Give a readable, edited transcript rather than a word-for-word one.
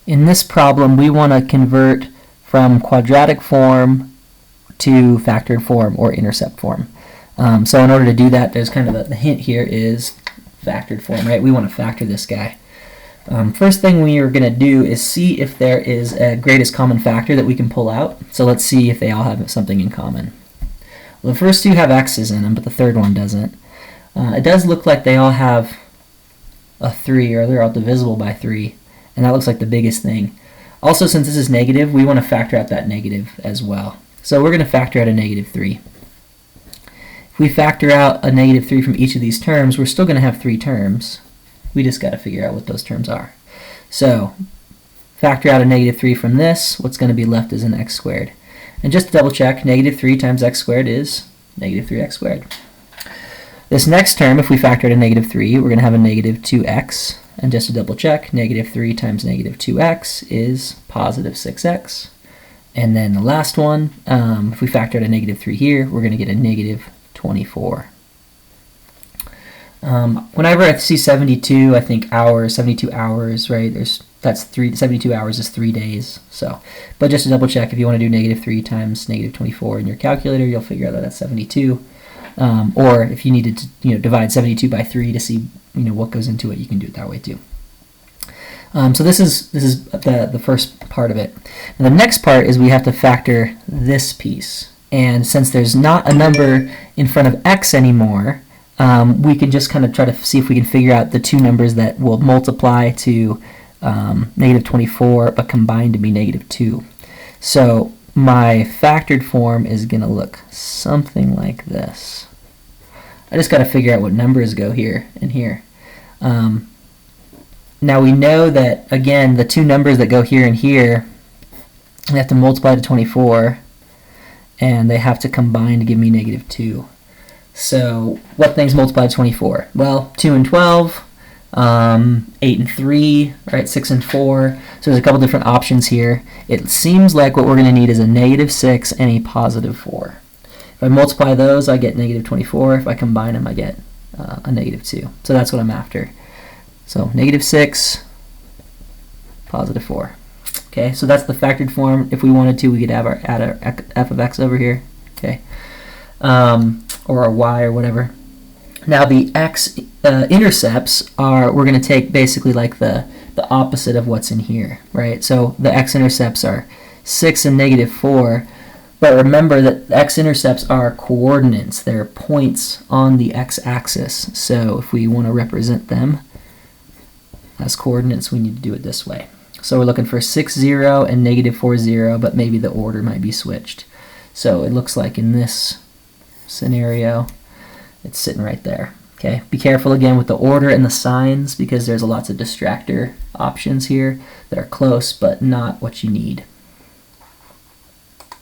In this problem, we want to convert from quadratic form to factored form or intercept form. So in order to do that, there's kind of the hint here is factored form, right? We want to factor this guy. First thing we are going to do is see if there is a greatest common factor that we can pull out. So let's see if they all have something in common. Well, the first two have x's in them, but the third one doesn't. It does look like they all have a 3, or they're all divisible by 3, and that looks like the biggest thing. Also, since this is negative, we want to factor out that negative as well. So we're going to factor out a negative 3. If we factor out a negative 3 from each of these terms, we're still going to have 3 terms. We just got to figure out what those terms are. So factor out a negative 3 from this, what's going to be left is an x squared. And just to double check, negative 3 times x squared is negative 3x squared. This next term, if we factor out a negative 3, we're going to have a negative 2x. And just to double check, negative 3 times negative 2x is positive 6x. And then the last one, if we factor out a negative 3 here, we're going to get a negative 24. Whenever I see 72, I think hours, 72 hours, right? That's 72 hours is 3 days. So, but just to double check, if you want to do negative 3 times negative 24 in your calculator, you'll figure out that that's 72. Or if you needed to, divide 72 by 3 to see, what goes into it, you can do it that way too. So this is the first part of it. And the next part is we have to factor this piece. And since there's not a number in front of x anymore, we can just kind of try to see if we can figure out the two numbers that will multiply to negative 24 but combine to be negative 2. So my factored form is going to look something like this. I just got to figure out what numbers go here and here. Now we know that, again, the two numbers that go here and here, they have to multiply to 24, and they have to combine to give me negative 2. So what things multiply to 24? Well, 2 and 12, 8 and 3, right? 6 and 4. So there's a couple different options here. It seems like what we're going to need is a negative 6 and a positive 4. If I multiply those, I get negative 24. If I combine them, I get a negative 2. So that's what I'm after. So negative 6, positive 4. Okay, so that's the factored form. If we wanted to, we could add our f of x over here. Okay, or our y or whatever. Now the x intercepts are, we're going to take basically like the opposite of what's in here, right? So the x-intercepts are 6 and negative 4, but remember that x-intercepts are coordinates. They're points on the x-axis. So if we want to represent them as coordinates, we need to do it this way. So we're looking for 6, 0 and negative 4, 0, but maybe the order might be switched. So it looks like in this scenario, it's sitting right there. Okay, be careful again with the order and the signs because there's lots of distractor options here that are close but not what you need.